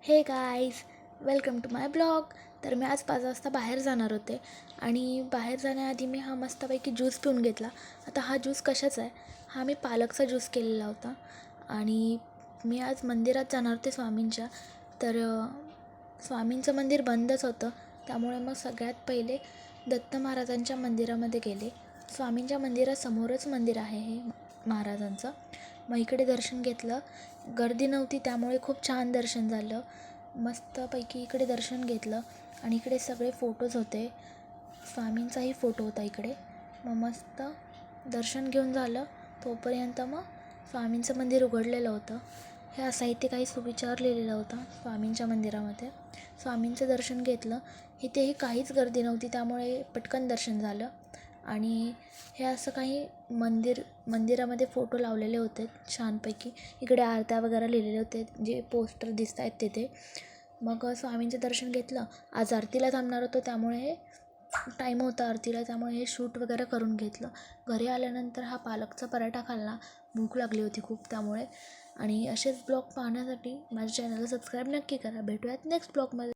हे guys, welcome to my blog. तर मी आज 5 वाजता बाहेर जाणार होते आणि बाहेर जाण्याआधी मी हा मस्तपैकी ज्यूस पिऊन घेतला. आता हा ज्यूस कशाचा आहे? हा मी पालकचा ज्यूस केलेला होता आणि मी आज मंदिरात जाणार होते स्वामींच्या. तर स्वामींचं मंदिर बंदच होतं, त्यामुळे मग सगळ्यात पहिले दत्त महाराजांच्या मंदिरामध्ये गेले. स्वामींच्या मंदिरासमोरच मंदिर आहे हे महाराजांचं. मग इकडे दर्शन घेतलं. गर्दी नव्हती त्यामुळे खूप छान दर्शन झालं. मस्तपैकी इकडे दर्शन घेतलं आणि इकडे सगळे फोटोज होते. स्वामींचाही फोटो होता इकडे. मग मस्त दर्शन घेऊन झालं. तोपर्यंत मग स्वामींचं मंदिर उघडलेलं होतं. हे असं इथे काही सुविचार लिहिलेलं होतं स्वामींच्या मंदिरामध्ये. स्वामींचं दर्शन घेतलं. इथेही काहीच गर्दी नव्हती त्यामुळे पटकन दर्शन झालं. आणि हे असं काही मंदिरामध्ये फोटो लावलेले होते छानपैकी. इकडे आरत्या वगैरे लिहिलेले होते, जे पोस्टर दिसत आहेत तिथे. मग स्वामींचं दर्शन घेतलं. आज आरतीला थांबणार होतो त्यामुळे टाईम होता आरतीला, त्यामुळे हे शूट वगैरे करून घेतलं. घरी आल्यानंतर हा पालकचा पराठा खाल्ला. भूक लागली होती खूप त्यामुळे. आणि असेच ब्लॉग पाहण्यासाठी माझ्या चॅनलला सबस्क्राईब नक्की करा. भेटूयात नेक्स्ट ब्लॉगमध्ये.